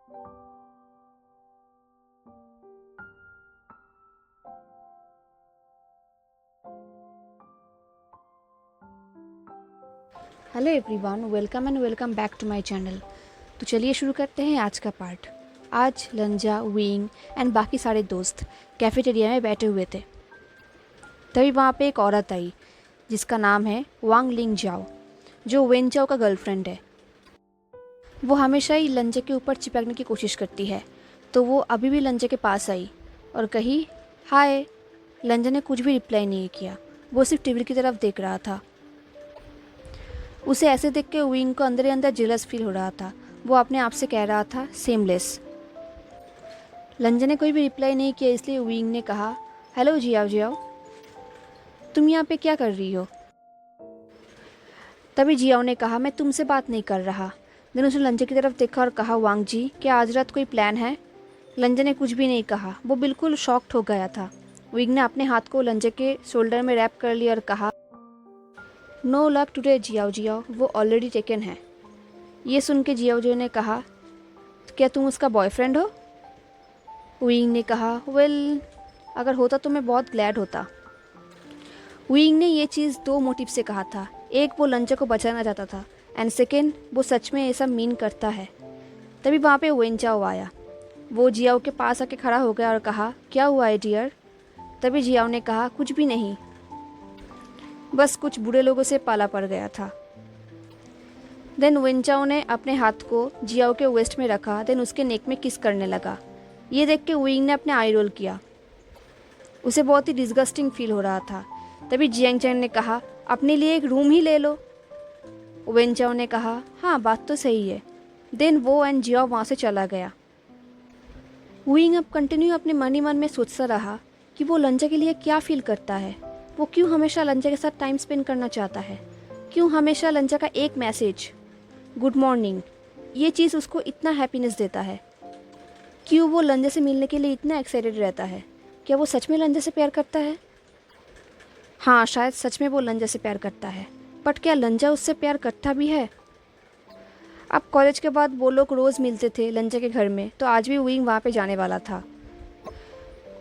Hello everyone, welcome back to my channel. तो चलिए शुरू करते हैं आज का पार्ट। आज लंजा, विंग एंड बाकी सारे दोस्त कैफेटेरिया में बैठे हुए थे। तभी वहाँ पे एक औरत आई जिसका नाम है वांग लिंग जाओ, जो वेन चाओ का गर्लफ्रेंड है। वो हमेशा ही लंजा के ऊपर चिपकने की कोशिश करती है, तो वो अभी भी लंजा के पास आई और कही हाय। लंजा ने कुछ भी रिप्लाई नहीं किया, वो सिर्फ टेबल की तरफ देख रहा था। उसे ऐसे देख के विंग को अंदर ही अंदर जेलस फील हो रहा था। वो अपने आप से कह रहा था सेमलेस। लंजा ने कोई भी रिप्लाई नहीं किया, इसलिए विंग ने कहा हेलो जियाओ जियाओ, तुम यहाँ पे क्या कर रही हो। तभी जियाओ ने कहा मैं तुमसे बात नहीं कर रहा। देन उसने लंजा की तरफ देखा और कहा वांग जी, क्या आज रात कोई प्लान है। लंजा ने कुछ भी नहीं कहा, वो बिल्कुल शॉक्ड हो गया था। विंग ने अपने हाथ को लंजा के शोल्डर में रैप कर लिया और कहा नो लक टुडे जियाओ जियाओ, वो ऑलरेडी टेकन है। ये सुन के जियाओ जियाओ ने कहा क्या तुम उसका बॉयफ्रेंड हो। विंग ने कहा वेल, अगर होता तो मैं बहुत ग्लैड होता। विंग ने ये चीज़ दो मोटिव से कहा था। एक, वो लंजा को बचाना चाहता था, एंड सेकेंड, वो सच में ऐसा मीन करता है। तभी वहाँ पे वेन चाओ आया। वो जियाओ के पास आके खड़ा हो गया और कहा क्या हुआ है डियर। तभी जियाओ ने कहा कुछ भी नहीं, बस कुछ बुरे लोगों से पाला पड़ गया था। देन वेन चाओ ने अपने हाथ को जियाओ के वेस्ट में रखा, देन उसके नेक में किस करने लगा। ये देख के विंग ने अपने आई रोल किया। उसे बहुत ही डिस्गस्टिंग फील हो रहा था। तभी जियांग चैन ने कहा अपने लिए एक रूम ही ले लो। वेन चाओ ने कहा हाँ बात तो सही है। देन वो एंड जियाओ वहाँ से चला गया। विंग अब कंटिन्यू अपने मन ही मन में सोचता रहा कि वो लंजा के लिए क्या फील करता है। वो क्यों हमेशा लंजा के साथ टाइम स्पेंड करना चाहता है। क्यों हमेशा लंजा का एक मैसेज गुड मॉर्निंग, ये चीज़ उसको इतना हैप्पीनेस देता है। क्यों वो लंजा से मिलने के लिए इतना एक्साइटेड रहता है। क्या वो सच में लंजा से प्यार करता है। हाँ, शायद सच में वो लंजा से प्यार करता है, बट क्या लंजा उससे प्यार करता भी है। अब कॉलेज के बाद वो लोग रोज़ मिलते थे लंजा के घर में, तो आज भी विंग वहाँ पे जाने वाला था।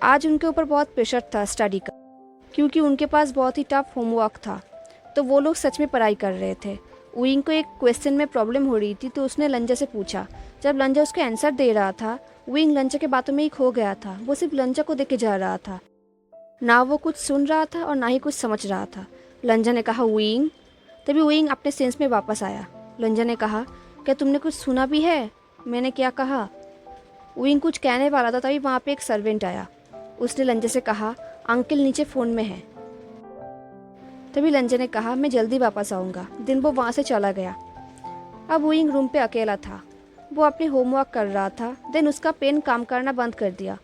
आज उनके ऊपर बहुत प्रेशर था स्टडी का, क्योंकि उनके पास बहुत ही टफ होमवर्क था। तो वो लोग सच में पढ़ाई कर रहे थे। विंग को एक क्वेश्चन में प्रॉब्लम हो रही थी, तो उसने लंजा से पूछा। जब लंजा उसके आंसर दे रहा था, विंग लंजा के बातों में ही खो गया था। वो सिर्फ लंजा को देखे जा रहा था, ना वो कुछ सुन रहा था और ना ही कुछ समझ रहा था। लंजा ने कहा विंग। तभी विंग अपने सेंस में वापस आया। लंजा ने कहा क्या तुमने कुछ सुना भी है, मैंने क्या कहा। विंग कुछ कहने वाला था, तभी वहाँ पे एक सर्वेंट आया। उसने लंजा से कहा अंकल नीचे फ़ोन में है। तभी लंजा ने कहा मैं जल्दी वापस आऊँगा। दिन वो वहाँ से चला गया। अब विंग रूम पे अकेला था। वो अपने होमवर्क कर रहा था। देन उसका पेन काम करना बंद कर दिया।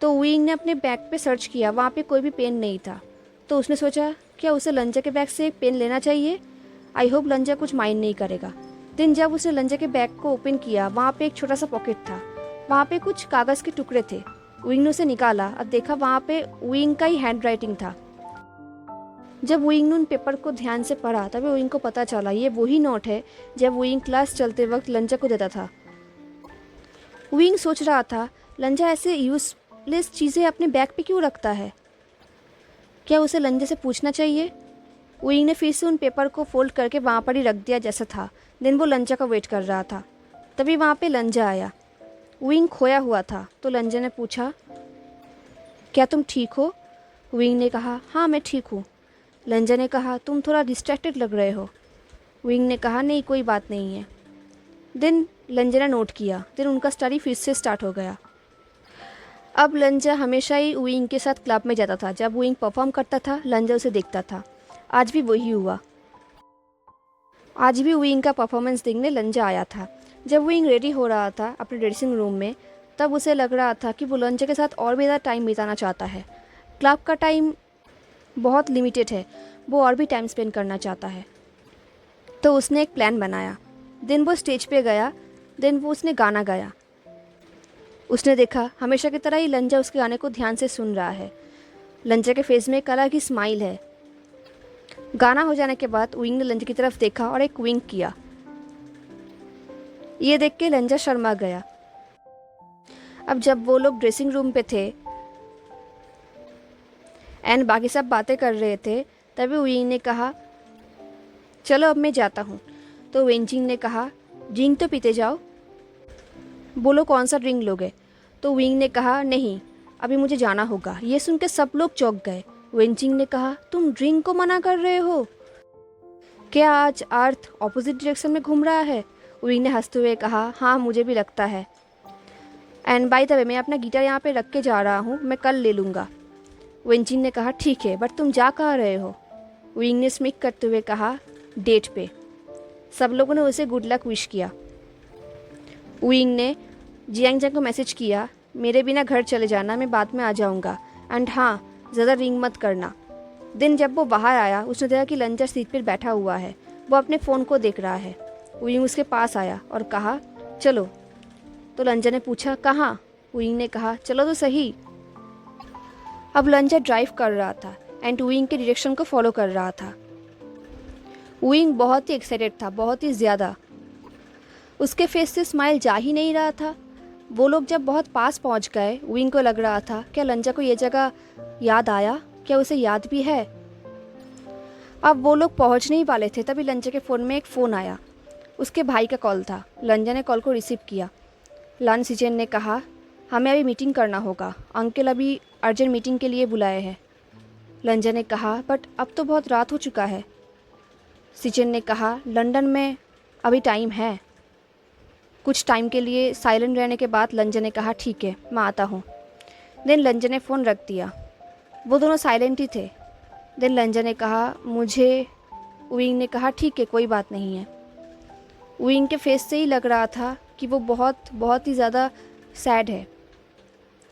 तो विंग ने अपने बैग पे सर्च किया, वहाँ पे कोई भी पेन नहीं था। तो उसने सोचा क्या उसे लंजा के बैग से एक पेन लेना चाहिए। आई होप लंजा कुछ माइंड नहीं करेगा। दिन जब उसने लंजा के बैग को ओपन किया, वहाँ पे एक छोटा सा पॉकेट था। वहाँ पे कुछ कागज़ के टुकड़े थे। विंग ने उसे निकाला और देखा वहाँ पे विंग का ही हैंड राइटिंग था। जब विंग ने उन पेपर को ध्यान से पढ़ा, तभी विंग को पता चला ये वही नोट है जब विंग क्लास चलते वक्त लंजा को देता था। विंग सोच रहा था लंजा ऐसे यूजलेस चीज़ें अपने बैग पे क्यों रखता है। क्या उसे लंजा से पूछना चाहिए। विंग ने फिर से उन पेपर को फोल्ड करके वहाँ पर ही रख दिया जैसा था। दिन वो लंजा का वेट कर रहा था। तभी वहाँ पे लंजा आया। विंग खोया हुआ था, तो लंजा ने पूछा क्या तुम ठीक हो। विंग ने कहा हाँ मैं ठीक हूँ। लंजा ने कहा तुम थोड़ा डिस्ट्रैक्टेड लग रहे हो। विंग ने कहा नहीं कोई बात नहीं है। दिन लंजा ने नोट किया। दिन उनका स्टडी फिर से स्टार्ट हो गया। अब लंजा हमेशा ही विंग के साथ क्लब में जाता था। जब विंग परफॉर्म करता था, लंजा उसे देखता था। आज भी वही हुआ। आज भी विंग का परफॉर्मेंस देखने लंजा आया था। जब विंग रेडी हो रहा था अपने ड्रेसिंग रूम में, तब उसे लग रहा था कि वो लंजा के साथ और भी ज़्यादा टाइम बिताना चाहता है। क्लब का टाइम बहुत लिमिटेड है, वो और भी टाइम स्पेंड करना चाहता है। तो उसने एक प्लान बनाया। दिन वो स्टेज पे गया। दिन वो उसने गाना गाया। उसने देखा हमेशा की तरह ही लंजा उसके गाने को ध्यान से सुन रहा है। लंजा के फेस में एक अलग ही स्माइल है। गाना हो जाने के बाद विंग ने लंजा की तरफ देखा और एक विंक किया। ये देख के लंजा शर्मा गया। अब जब वो लोग ड्रेसिंग रूम पे थे एंड बाकी सब बातें कर रहे थे, तभी विंग ने कहा चलो अब मैं जाता हूँ। तो वेंचिंग ने कहा ड्रिंक तो पीते जाओ। बोलो कौन सा ड्रिंक लोगे? तो विंग ने कहा नहीं, अभी मुझे जाना होगा। ये सुन के सब लोग चौंक गए। वेंचिंग ने कहा तुम ड्रिंक को मना कर रहे हो? क्या आज अर्थ ऑपोजिट डायरेक्शन में घूम रहा है? विंग ने हंसते हुए कहा हाँ मुझे भी लगता है। एंड बाय द वे, मैं अपना गिटार यहाँ पे रख के जा रहा हूँ, मैं कल ले लूँगा। वेंचिंग ने कहा ठीक है, बट तुम जा कहाँ रहे हो? विंग ने स्मिक करते हुए कहा डेट पे। सब लोगों ने उसे गुड लक विश किया। विंग ने जियांग चैंग को मैसेज किया मेरे बिना घर चले जाना, मैं बाद में आ जाऊँगा, एंड हाँ ज़्यादा रिंग मत करना। दिन जब वो बाहर आया उसने देखा कि लंजा सीट पर बैठा हुआ है, वो अपने फ़ोन को देख रहा है। विंग उसके पास आया और कहा चलो। तो लंजा ने पूछा कहाँ? विंग ने कहा चलो तो सही। अब लंजा ड्राइव कर रहा था एंड विंग के डायरेक्शन को फॉलो कर रहा था। विंग बहुत ही एक्साइटेड था, बहुत ही ज़्यादा। उसके फेस से स्माइल जा ही नहीं रहा था। वो लोग जब बहुत पास पहुंच गए, विंग को लग रहा था क्या लंजा को ये जगह याद आया, क्या उसे याद भी है। अब वो लोग पहुंच नहीं वाले थे, तभी लंजा के फ़ोन में एक फ़ोन आया। उसके भाई का कॉल था। लंजा ने कॉल को रिसीव किया। लन सिचेन ने कहा हमें अभी मीटिंग करना होगा, अंकल अभी अर्जेंट मीटिंग के लिए बुलाए हैं। लंजा ने कहा बट अब तो बहुत रात हो चुका है। सिचेन ने कहा लंदन में अभी टाइम है। कुछ टाइम के लिए साइलेंट रहने के बाद लंजा ने कहा ठीक है मैं आता हूँ। देन लंजा ने फ़ोन रख दिया। वो दोनों साइलेंट ही थे। देन लंजा ने कहा मुझे। विंग ने कहा ठीक है कोई बात नहीं है। विंग के फेस से ही लग रहा था कि वो बहुत ही ज़्यादा सैड है।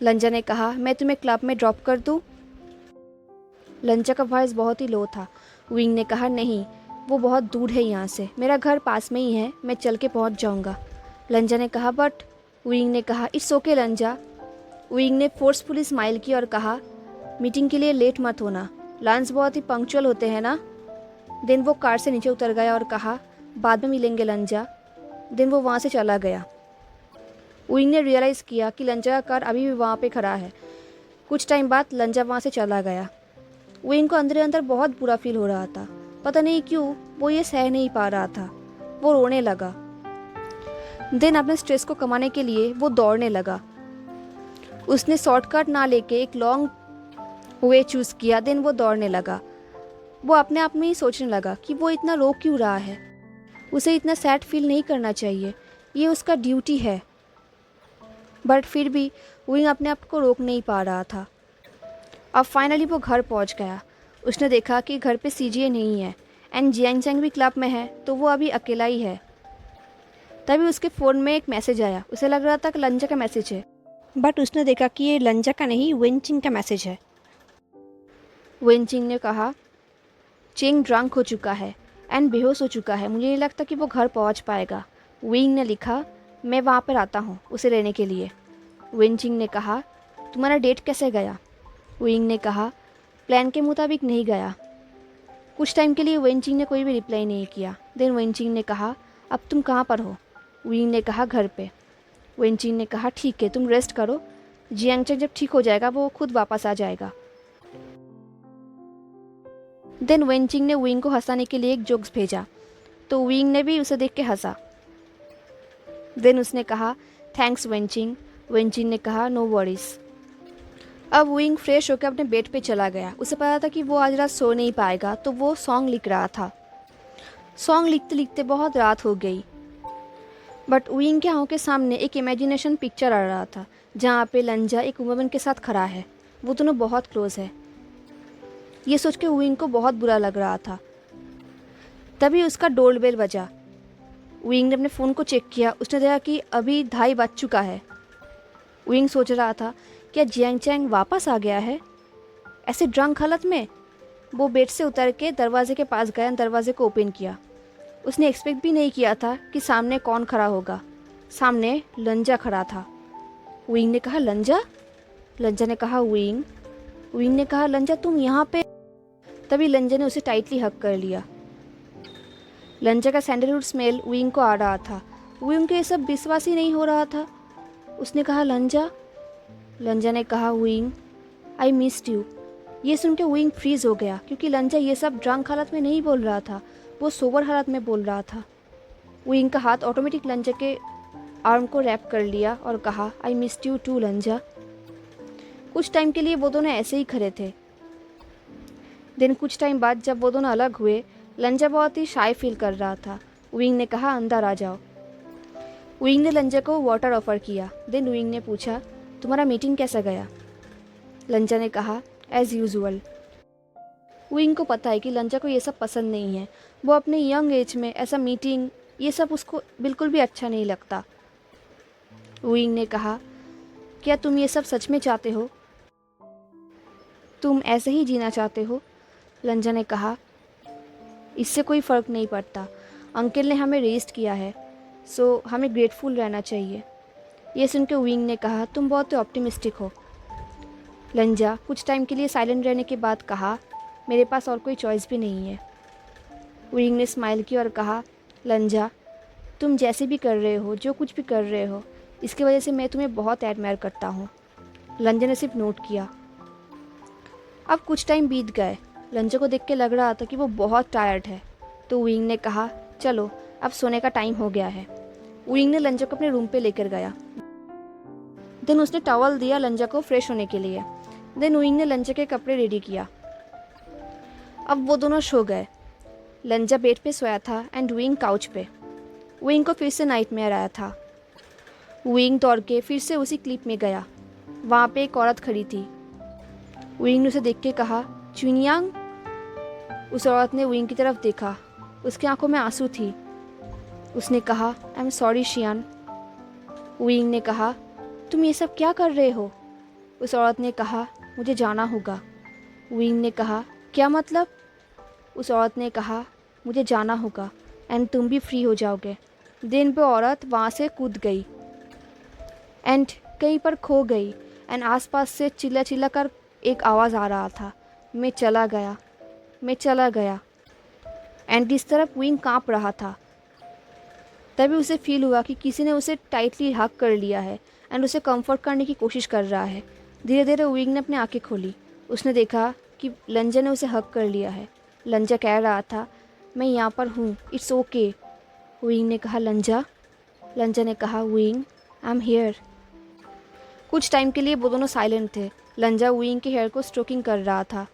लंजा ने कहा मैं तुम्हें क्लब में ड्रॉप कर दूँ? लंजा का वॉइस बहुत ही लो था। विंग ने कहा नहीं, वो बहुत दूर है यहाँ से, मेरा घर पास में ही है, मैं चल के पहुँच जाऊँगा। लंजा ने कहा बट। विंग ने कहा इट्स ओके लंजा। विंग ने फोर्सफुली स्माइल की और कहा मीटिंग के लिए लेट मत होना, लंच बहुत ही पंक्चुअल होते हैं ना। देन वो कार से नीचे उतर गया और कहा बाद में मिलेंगे लंजा। देन वो वहाँ से चला गया। विंग ने रियलाइज़ किया कि लंजा का कार अभी भी वहाँ पे खड़ा है। कुछ टाइम बाद लंजा वहाँ से चला गया। विंग को अंदर अंदर बहुत बुरा फील हो रहा था। पता नहीं क्यों वो ये सह नहीं पा रहा था। वो रोने लगा। देन अपने स्ट्रेस को कमाने के लिए वो दौड़ने लगा। उसने शॉर्टकट ना लेके एक लॉन्ग वे चूज़ किया। देन वो दौड़ने लगा। वो अपने आप में ही सोचने लगा कि वो इतना रो क्यों रहा है। उसे इतना सैड फील नहीं करना चाहिए, ये उसका ड्यूटी है। बट फिर भी विंग अपने आप को रोक नहीं पा रहा था। अब फाइनली वो घर पहुंच गया। उसने देखा कि घर पे सीजीए नहीं है एंड जियांग चैंग भी क्लब में है, तो वो अभी अकेला ही है। तभी उसके फ़ोन में एक मैसेज आया। उसे लग रहा था कि लंजा का मैसेज है, बट उसने देखा कि ये लंजा का नहीं वेंचिंग का मैसेज है। वेंचिंग ने कहा चेंग ड्रंक हो चुका है एंड बेहोश हो चुका है, मुझे नहीं लगता कि वो घर पहुंच पाएगा। विंग ने लिखा मैं वहाँ पर आता हूँ उसे लेने के लिए। वेंचिंग ने कहा तुम्हारा डेट कैसे गया? विंग ने कहा प्लान के मुताबिक नहीं गया। कुछ टाइम के लिए वेंचिंग ने कोई भी रिप्लाई नहीं किया। देन वेंचिंग ने कहा अब तुम कहाँ पर हो? विंग ने कहा घर पे। वेंचिंग ने कहा ठीक है तुम रेस्ट करो, जियांग चैंग जब ठीक हो जाएगा वो खुद वापस आ जाएगा। देन वेंचिंग ने विंग को हंसाने के लिए एक जोक्स भेजा, तो विंग ने भी उसे देख के हंसा। देन उसने कहा थैंक्स वेंचिंग। वेंचिंग ने कहा नो वरीज। अब विंग फ्रेश होकर अपने बेड पे चला गया। उसे पता था कि वो आज रात सो नहीं पाएगा, तो वो सॉन्ग लिख रहा था। सॉन्ग लिखते लिखते बहुत रात हो गई। बट विंग के आँखों के सामने एक इमेजिनेशन पिक्चर आ रहा था, जहाँ पे लंजा एक वुमन के साथ खड़ा है। वो दोनों बहुत क्लोज है। ये सोच के विंग को बहुत बुरा लग रहा था। तभी उसका डोर बेल बजा। विंग ने अपने फ़ोन को चेक किया। उसने देखा कि अभी 2:30 बज चुका है। विंग सोच रहा था क्या जियांग चैंग वापस आ गया है ऐसे ड्रंक हालत में। वो बेड से उतर के दरवाजे के पास गया, दरवाजे को ओपन किया। उसने एक्सपेक्ट भी नहीं किया था कि सामने कौन खड़ा होगा। सामने लंजा खड़ा था। विंग ने कहा लंजा? लंजा ने कहा विंग। विंग ने कहा लंजा तुम यहाँ पे? तभी लंजा ने उसे टाइटली हग कर लिया। लंजा का सैंडलवुड स्मेल विंग को आ रहा था। विंग को ये सब विश्वास ही नहीं हो रहा था। उसने कहा लंजा लंजा ने कहा, विंग आई मिस्ड यू। ये सुन के विंग फ्रीज हो गया क्योंकि लंजा ये सब ड्रंक हालत में नहीं बोल रहा था, वो सोबर हालत में बोल रहा था। विंग का हाथ ऑटोमेटिक लंजा के आर्म को रैप कर लिया और कहा, आई मिस्ड यू टू लंजा। कुछ टाइम के लिए वो दोनों ऐसे ही खड़े थे। देन कुछ टाइम बाद जब वो दोनों अलग हुए, लंजा बहुत ही शाय फील कर रहा था। विंग ने कहा, अंदर आ जाओ। विंग ने लंजा को वाटर ऑफर किया। देन विंग ने पूछा, तुम्हारा मीटिंग कैसा गया? लंजा ने कहा, एज़ यूजुअल। विंग को पता है कि लंजा को ये सब पसंद नहीं है। वो अपने यंग एज में ऐसा मीटिंग ये सब उसको बिल्कुल भी अच्छा नहीं लगता। विंग ने कहा, क्या तुम ये सब सच में चाहते हो? तुम ऐसे ही जीना चाहते हो? लंजा ने कहा, इससे कोई फ़र्क नहीं पड़ता। अंकल ने हमें रेस्ट किया है, सो हमें ग्रेटफुल रहना चाहिए। ये सुन के विंग ने कहा, तुम बहुत ऑप्टिमिस्टिक हो। लंजा कुछ टाइम के लिए साइलेंट रहने के बाद कहा, मेरे पास और कोई चॉइस भी नहीं है। विंग ने स्माइल की और कहा, लंजा तुम जैसे भी कर रहे हो, जो कुछ भी कर रहे हो, इसकी वजह से मैं तुम्हें बहुत एडमायर करता हूँ। लंजा ने सिर्फ नोट किया। अब कुछ टाइम बीत गए। लंजा को देख के लग रहा था कि वो बहुत टायर्ड है, तो विंग ने कहा, चलो अब सोने का टाइम हो गया है। विंग ने लंजा को अपने रूम पे लेकर गया। देन उसने टॉवल दिया लंजा को फ्रेश होने के लिए। देन विंग ने लंजा के कपड़े रेडी किया। अब वो दोनों सो गए। लंजा बेड पे सोया था एंड विंग काउच पे। विंग को फिर से नाइटमेयर आया था। विंग दौड़ के फिर से उसी क्लिप में गया। वहाँ पे एक औरत खड़ी थी। विंग ने उसे देख के कहा, चुनियांग। उस औरत ने विंग की तरफ देखा। उसकी आंखों में आंसू थी। उसने कहा, आई एम सॉरी शियान। विंग ने कहा, तुम ये सब क्या कर रहे हो? उस औरत ने कहा, मुझे जाना होगा। विंग ने कहा, क्या मतलब? उस औरत ने कहा, मुझे जाना होगा एंड तुम भी फ्री हो जाओगे। दिन पे औरत वहाँ से कूद गई एंड कहीं पर खो गई एंड आसपास से चिल्ला चिल्ला कर एक आवाज़ आ रहा था, मैं चला गया, मैं चला गया। एंड इस तरफ विंग काँप रहा था। तभी उसे फील हुआ कि किसी ने उसे टाइटली हग कर लिया है एंड उसे कंफर्ट करने की कोशिश कर रहा है। धीरे धीरे विंग ने अपनी आंखें खोली। उसने देखा कि लंजा ने उसे हग कर लिया है। लंजा कह रहा था, मैं यहाँ पर हूँ, इट्स ओके। विंग ने कहा, लंजा। लंजा ने कहा, विंग आई एम हियर। कुछ टाइम के लिए वो दोनों साइलेंट थे। लंजा विंग के हेयर को स्ट्रोकिंग कर रहा था।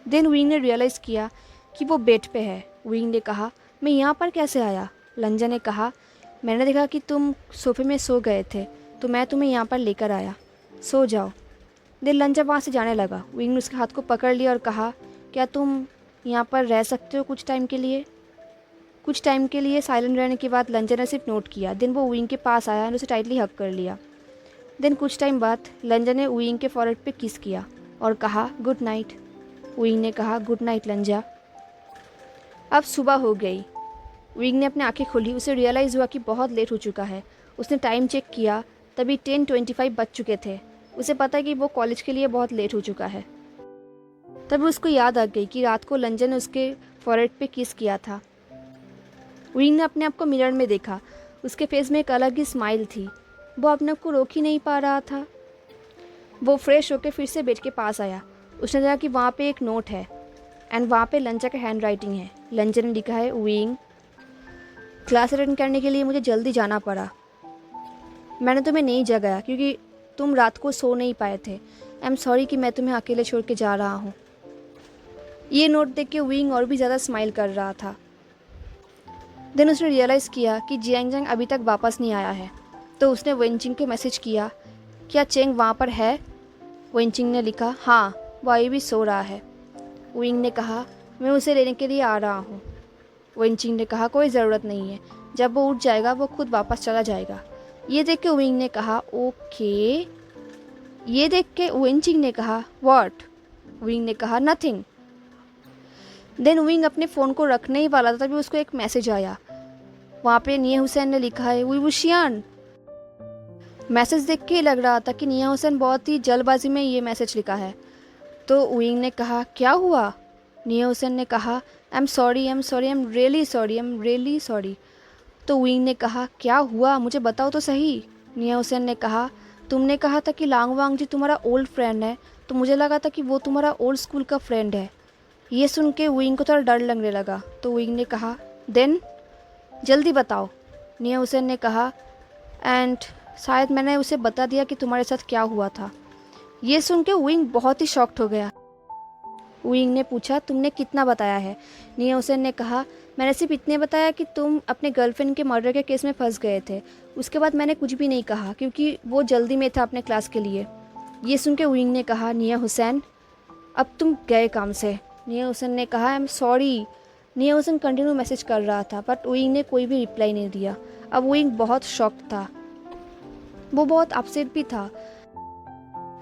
देन विंग ने रियलाइज़ किया कि वो बेड पे है। विंग ने कहा, मैं यहाँ पर कैसे आया? लंजा ने कहा, मैंने देखा कि तुम सोफे में सो गए थे, तो मैं तुम्हें यहाँ पर लेकर आया, सो जाओ। देन लंजा वहाँ से जाने लगा। विंग ने उसके हाथ को पकड़ लिया और कहा, क्या तुम यहाँ पर रह सकते हो कुछ टाइम के लिए? कुछ टाइम के लिए साइलेंट रहने के बाद लंजा ने सिर्फ नोट किया। देन वो विंग के पास आया और उसे टाइटली हग कर लिया। देन कुछ टाइम बाद लंजा ने विंग के फॉरहेड पे किस किया और कहा, गुड नाइट। विंग ने कहा, गुड नाइट लंजा। अब सुबह हो गई। विंग ने अपनी आंखें खोली। उसे रियलाइज़ हुआ कि बहुत लेट हो चुका है। उसने टाइम चेक किया, तभी 10:25 बज चुके थे। उसे पता है कि वो कॉलेज के लिए बहुत लेट हो चुका है। तभी उसको याद आ गई कि रात को लंजा ने उसके फॉरहेड पे किस किया था। विंग ने अपने आप को मिरर में देखा। उसके फेस में एक अलग ही स्माइल थी। वो अपने आप को रोक ही नहीं पा रहा था। वो फ्रेश होकर फिर से बेड के पास आया। उसने देखा कि वहाँ पे एक नोट है एंड वहाँ पे लंजा का हैंड राइटिंग है। लंजा ने लिखा है, विंग क्लास अटेंड करने के लिए मुझे जल्दी जाना पड़ा। मैंने तुम्हें नहीं जगाया क्योंकि तुम रात को सो नहीं पाए थे। आई एम सॉरी कि मैं तुम्हें अकेले छोड़ के जा रहा हूँ। ये नोट देख के विंग और भी ज़्यादा स्माइल कर रहा था। देन उसने रियलाइज़ किया कि जियांग अभी तक वापस नहीं आया है, तो उसने वेनचिंग को मैसेज किया, क्या चेंग वहाँ पर है? वेनचिंग ने लिखा, हाँ वो अभी भी सो रहा है। विंग ने कहा, मैं उसे लेने के लिए आ रहा हूँ। वेनचिंग ने कहा, कोई ज़रूरत नहीं है, जब वो उठ जाएगा वो खुद वापस चला जाएगा। ये देख के विंग ने कहा, ओके। ये देख के वेनचिंग ने कहा, व्हाट? विंग ने कहा, नथिंग। देन विंग अपने फ़ोन को रखने ही वाला था, तभी उसको एक मैसेज आया। वहाँ पे निया हुसैन ने लिखा है, वी वुशियान। मैसेज देख के लग रहा था कि निया हुसैन बहुत ही जल्दबाजी में ये मैसेज लिखा है। तो विंग ने कहा, क्या हुआ? निया हुसैन ने कहा, I am sorry, I am sorry, I am really sorry, I am really sorry. तो विंग ने कहा, क्या हुआ, मुझे बताओ तो सही। निया हुसैन ने कहा, तुमने कहा था कि लांग वांग जी तुम्हारा ओल्ड फ्रेंड है, तो मुझे लगा था कि वो तुम्हारा ओल्ड स्कूल का फ्रेंड है। ये सुन के विंग को थोड़ा डर लगने लगा, तो विंग ने कहा, देन जल्दी बताओ। निया हुसैन ने कहा, एंड शायद मैंने उसे बता दिया कि तुम्हारे साथ क्या हुआ था। ये सुन के विंग बहुत ही शॉक्ड हो गया। विंग ने पूछा, तुमने कितना बताया है? निया हुसैन ने कहा, मैंने सिर्फ इतने बताया कि तुम अपने गर्लफ्रेंड के मर्डर के केस में फंस गए थे। उसके बाद मैंने कुछ भी नहीं कहा क्योंकि वो जल्दी में था अपने क्लास के लिए। ये सुन के विंग ने कहा, निया हुसैन अब तुम गए काम से। निया हुसैन ने कहा, आई एम सॉरी। निया हुसैन कंटिन्यू मैसेज कर रहा था बट विंग ने कोई भी रिप्लाई नहीं दिया। अब विंग बहुत शॉक्ड था, वो बहुत अपसेट भी था।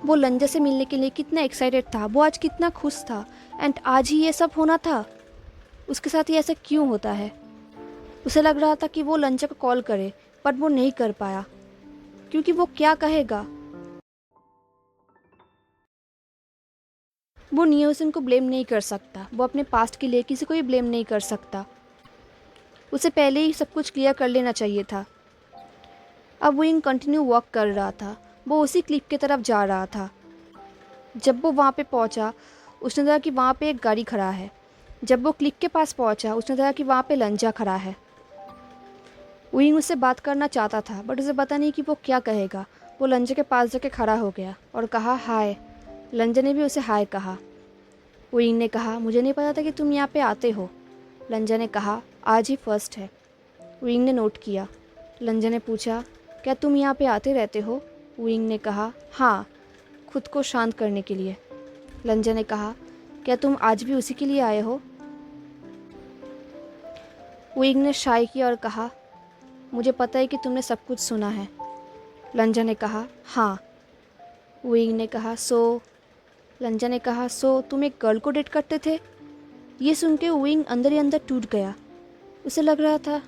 वो लंजा से मिलने के लिए कितना एक्साइटेड था, वो आज कितना खुश था, एंड आज ही ये सब होना था। उसके साथ ही ऐसा क्यों होता है? उसे लग रहा था कि वो लंजा को कॉल करे, बट वो नहीं कर पाया क्योंकि वो क्या कहेगा। वो निया हुसैन को ब्लेम नहीं कर सकता, वो अपने पास्ट के लिए किसी को भी ब्लेम नहीं कर सकता। उसे पहले ही सब कुछ क्लियर कर लेना चाहिए था। अब विंग कंटिन्यू वॉक कर रहा था, वो उसी क्लिफ की तरफ जा रहा था। जब वो वहाँ पे पहुँचा, उसने देखा कि वहाँ पे एक गाड़ी खड़ा है। जब वो क्लिफ के पास पहुँचा, उसने देखा कि वहाँ पे लंजा खड़ा है। विंग उससे बात करना चाहता था बट उसे पता नहीं कि वो क्या कहेगा। वो लंजा के पास जाके खड़ा हो गया और कहा, हाय। लंजा ने भी उसे हाय कहा। विंग ने कहा, मुझे नहीं पता था कि तुम यहाँ पे आते हो। लंजा ने कहा, आज ही फर्स्ट है। विंग ने नोट किया। लंजा ने पूछा, क्या तुम यहाँ पे आते रहते हो? विंग ने कहा, हाँ, खुद को शांत करने के लिए। लंजा ने कहा, क्या तुम आज भी उसी के लिए आए हो? विंग ने शाय किया और कहा, मुझे पता है कि तुमने सब कुछ सुना है। लंजा ने कहा, हाँ। विंग ने कहा, लंजा ने कहा, तुम एक गर्ल को डेट करते थे? ये सुन के विंग अंदर ही अंदर टूट गया। उसे लग रहा था,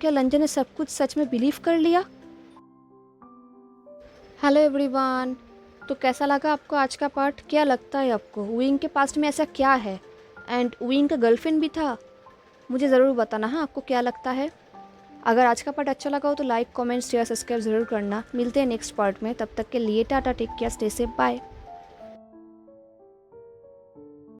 क्या लंजा ने सब कुछ सच में बिलीव कर लिया? हेलो एवरीवन, तो कैसा लगा आपको आज का पार्ट? क्या लगता है आपको विंग के पास्ट में ऐसा क्या है? एंड विंग का गर्लफ्रेंड भी था? मुझे ज़रूर बताना है आपको क्या लगता है। अगर आज का पार्ट अच्छा लगा हो तो लाइक, कमेंट, शेयर, सब्सक्राइब ज़रूर करना। मिलते हैं नेक्स्ट पार्ट में, तब तक के लिए tata, take care, stay safe, bye.